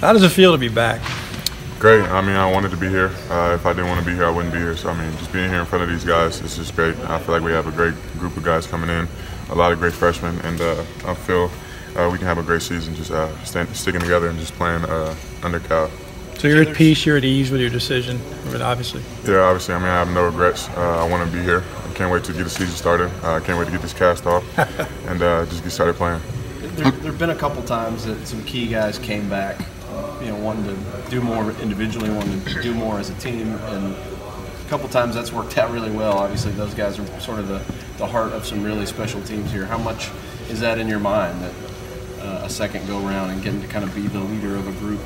How does it feel to be back? Great. I mean, I wanted to be here. If I didn't want to be here, I wouldn't be here. So, I mean, just being here in front of these guys is just great. I feel like we have a great group of guys coming in, a lot of great freshmen, and I feel we can have a great season just sticking together and just playing under Cal. So you're at peace, you're at ease with your decision, obviously? Yeah, obviously. I mean, I have no regrets. I want to be here. I can't wait to get the season started. I can't wait to get this cast off and just get started playing. There have been a couple times that some key guys came back, wanting to do more individually, wanting to do more as a team, and a couple times that's worked out really well. Obviously, those guys are sort of the heart of some really special teams here. How much is that in your mind, that a second go-round and getting to kind of be the leader of a group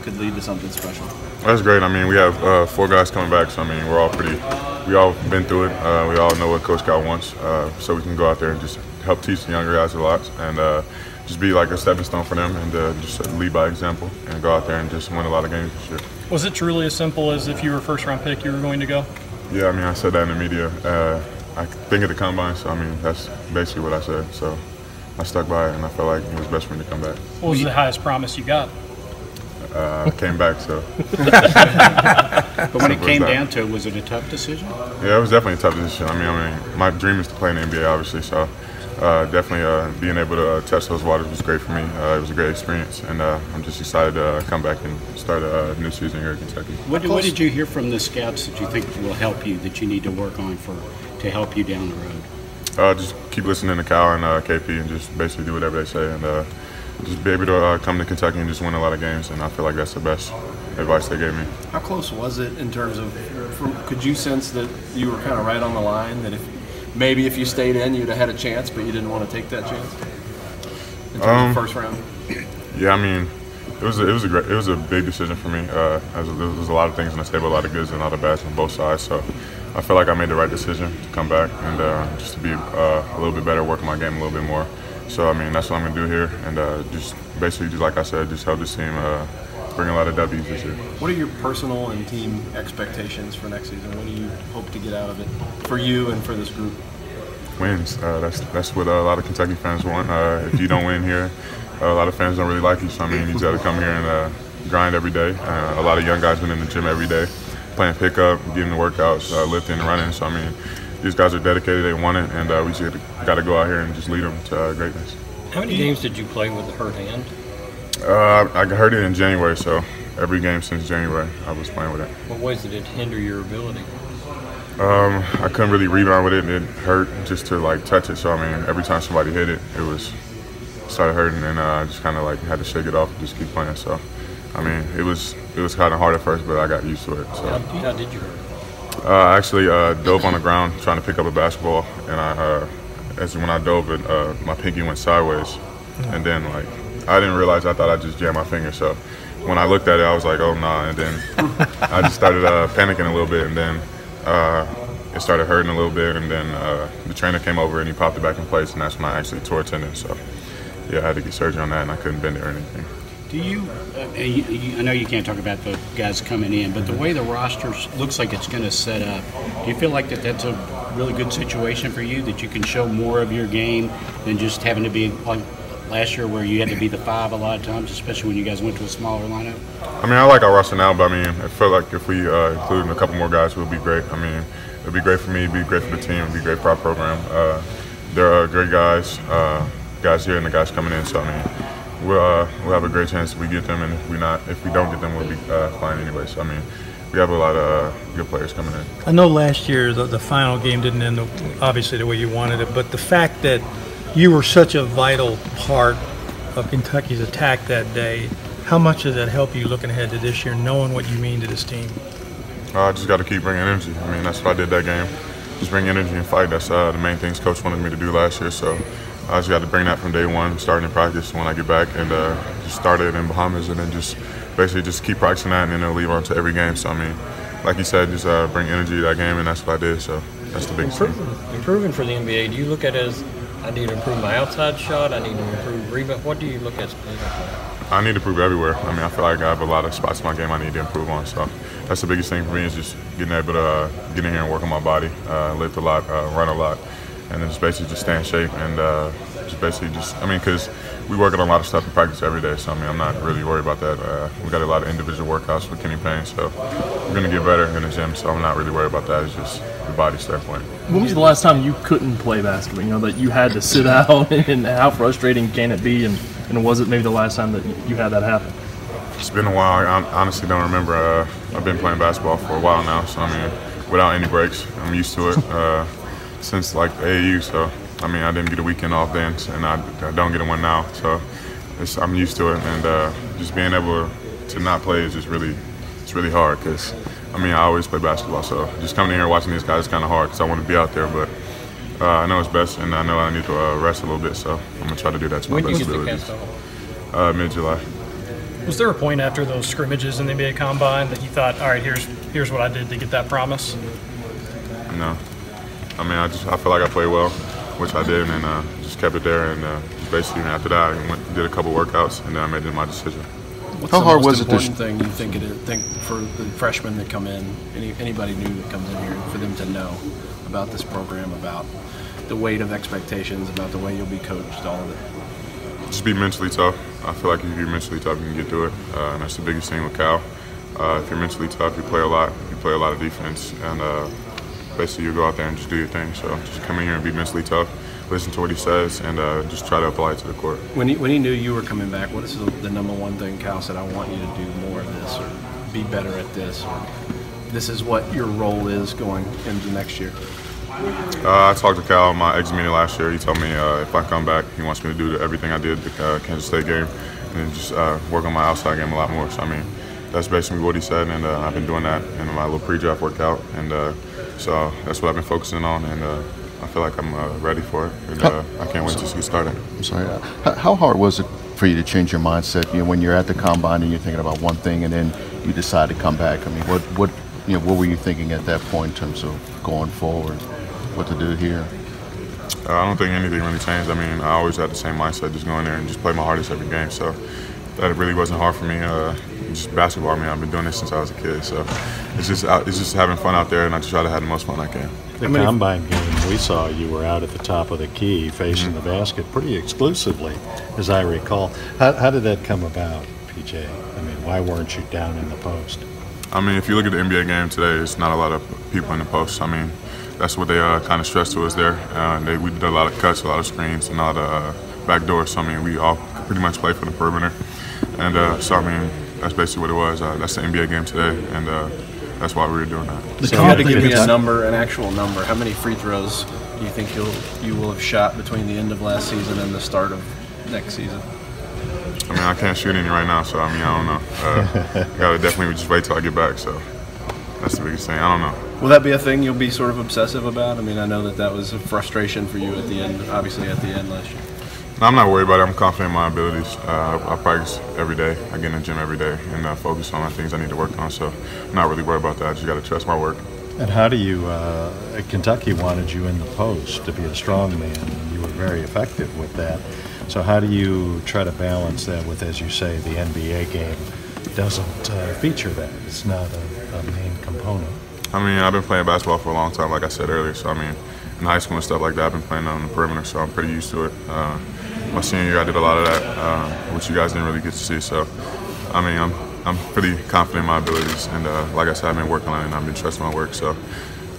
could lead to something special? That's great. I mean, we have 4 guys coming back, so I mean, we all been through it. We all know what Coach Cal wants, so we can go out there and just help teach the younger guys a lot and just be like a stepping stone for them and just lead by example and go out there and just win a lot of games this year. Was it truly as simple as if you were a first-round pick, you were going to go? Yeah, I mean, I said that in the media. I think at the combine, so I mean, that's basically what I said. So I stuck by it, and I felt like it was best for me to come back. What was the highest promise you got? Came back, so. But when it came down to it, was it a tough decision? Yeah, it was definitely a tough decision. I mean, my dream is to play in the NBA, obviously, so definitely being able to test those waters was great for me. It was a great experience, and I'm just excited to come back and start a new season here in Kentucky. What did you hear from the scouts that you think will help you, that you need to work on to help you down the road? Just keep listening to Cal and KP and just basically do whatever they say and just be able to come to Kentucky and just win a lot of games, and I feel like that's the best advice they gave me. How close was it in terms of, could you sense that you were kind of right on the line, that if you stayed in, you'd have had a chance, but you didn't want to take that chance in terms of first round? Yeah, I mean, it was a big decision for me. There was a lot of things on the table, a lot of goods and a lot of bads on both sides, so I feel like I made the right decision to come back and just to be a little bit better, work my game a little bit more. So, I mean, that's what I'm going to do here, and just basically, just like I said, just help this team bring a lot of W's this year. What are your personal and team expectations for next season? What do you hope to get out of it for you and for this group? Wins. That's what a lot of Kentucky fans want. If you don't win here, a lot of fans don't really like you. So, I mean, you just got to come here and grind every day. A lot of young guys been in the gym every day, playing pickup, getting the workouts, lifting and running. So, I mean, these guys are dedicated, they want it, and we just got to go out here and just lead them to greatness. How many games did you play with a hurt hand? I hurt it in January, so every game since January I was playing with it. What ways did it hinder your ability? I couldn't really rebound with it. It hurt just to touch it, so I mean, every time somebody hit it, started hurting, and I just kind of had to shake it off and just keep playing. So, I mean, it was kind of hard at first, but I got used to it. So. How did you hurt? I actually dove on the ground trying to pick up a basketball, and when I dove, my pinky went sideways, and then I didn't realize. I thought I just jammed my finger. So when I looked at it, I was like, "Oh nah!" And then I just started panicking a little bit, and then it started hurting a little bit, and then the trainer came over and he popped it back in place, and that's when I actually tore a tendon. So yeah, I had to get surgery on that, and I couldn't bend it or anything. Do you, I know you can't talk about the guys coming in, but the way the roster looks like it's going to set up, do you feel like that's a really good situation for you, that you can show more of your game than just having to be like last year where you had to be the 5 a lot of times, especially when you guys went to a smaller lineup? I mean, I like our roster now, but I mean, I feel like if we include a couple more guys, it would be great. I mean, it would be great for me, it would be great for the team, it would be great for our program. There are great guys here and the guys coming in, so I mean, we'll have a great chance if we get them, and if we don't get them, we'll be fine anyway. So I mean, we have a lot of good players coming in. I know last year the final game didn't end obviously the way you wanted it, but the fact that you were such a vital part of Kentucky's attack that day, how much does that help you looking ahead to this year, knowing what you mean to this team? I just got to keep bringing energy. I mean, that's what I did that game. Just bring energy and fight. That's the main things Coach wanted me to do last year. So I just got to bring that from day one, starting in practice when I get back, and just started in Bahamas, and then just basically just keep practicing that, and then it'll leave on to every game. So I mean, like you said, just bring energy to that game, and that's what I did. So that's the biggest thing. Improving for the NBA, do you look at it as I need to improve my outside shot, I need to improve rebound? What do you look at specifically? I need to improve everywhere. I mean, I feel like I have a lot of spots in my game I need to improve on. So that's the biggest thing for me, is just getting able to get in here and work on my body, lift a lot, run a lot, and then just basically just stay in shape and because we work on a lot of stuff in practice every day, so I mean, I'm not really worried about that. We got a lot of individual workouts with Kenny Payne, so we're going to get better in the gym, so I'm not really worried about that. It's just the body standpoint. When was the last time you couldn't play basketball? You know, that you had to sit out, and how frustrating can it be? And was it maybe the last time that you had that happen? It's been a while. I honestly don't remember. I've been playing basketball for a while now, so I mean, without any breaks, I'm used to it since like the AAU. So I mean, I didn't get a weekend off then, and I don't get one now. So I'm used to it, and just being able to not play is just really hard. Because I mean, I always play basketball, so just coming in here watching these guys is kind of hard because I want to be out there, but. I know it's best, and I know I need to rest a little bit, so I'm going to try to do that to my best abilities. Mid-July. Was there a point after those scrimmages in the NBA Combine that you thought, all right, here's what I did to get that promise? No. I mean, I feel like I played well, which I did, and just kept it there. And basically, after that, I did a couple workouts, and then I made my decision. What's the most important thing you think for the freshmen that come in, anybody new that comes in here, for them to know about this program, about the weight of expectations, about the way you'll be coached, all of it? Just be mentally tough. I feel like if you're mentally tough, you can get through it. And that's the biggest thing with Cal. If you're mentally tough, you play a lot. You play a lot of defense, and basically you go out there and just do your thing. So just come in here and be mentally tough. Listen to what he says, and just try to apply it to the court. When he knew you were coming back, what is the number one thing Cal said? I want you to do more of this, or be better at this, or this is what your role is going into next year. I talked to Cal in my exit meeting last year. He told me if I come back, he wants me to do everything I did at the Kansas State game, and then just work on my outside game a lot more. So I mean, that's basically what he said, and I've been doing that in my little pre-draft workout, and so that's what I've been focusing on, and I feel like I'm ready for it, and I can't wait to get started. I'm sorry. How hard was it for you to change your mindset? You know, when you're at the combine and you're thinking about one thing, and then you decide to come back. I mean, what were you thinking at that point in terms of going forward? What to do here? I don't think anything really changed. I mean, I always had the same mindset, just go in there and just play my hardest every game. So that really wasn't hard for me. Just basketball, I mean, I've been doing this since I was a kid. So it's just having fun out there, and I just try to have the most fun I can. The combine game, we saw you were out at the top of the key facing the basket pretty exclusively, as I recall. How did that come about, PJ? I mean, why weren't you down in the post? I mean, if you look at the NBA game today, it's not a lot of people in the post. I mean, that's what they kind of stressed to us there. We did a lot of cuts, a lot of screens, and a lot of back doors. So, I mean, we all pretty much play for the perimeter. And so, I mean, that's basically what it was. That's the NBA game today, and that's why we were doing that. If you had to give me a number, an actual number, how many free throws do you think you will have shot between the end of last season and the start of next season? I mean, I can't shoot any right now, so I mean, I don't know. Gotta definitely just wait till I get back. So that's the biggest thing. I don't know. Will that be a thing you'll be sort of obsessive about? I mean, I know that was a frustration for you at the end, obviously at the end last year. No, I'm not worried about it. I'm confident in my abilities. I practice every day. I get in the gym every day and focus on the things I need to work on. So I'm not really worried about that. I just got to trust my work. And how do you, Kentucky wanted you in the post to be a strong man, and you were very effective with that. So how do you try to balance that with, as you say, the NBA game doesn't feature that? It's not a main component. I mean, I've been playing basketball for a long time, like I said earlier. So, I mean, in high school and stuff like that, I've been playing on the perimeter, so I'm pretty used to it. My senior year, I did a lot of that, which you guys didn't really get to see. So, I mean, I'm pretty confident in my abilities, and like I said, I've been working on it, and I've been trusting my work. So,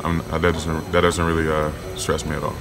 that doesn't really stress me at all.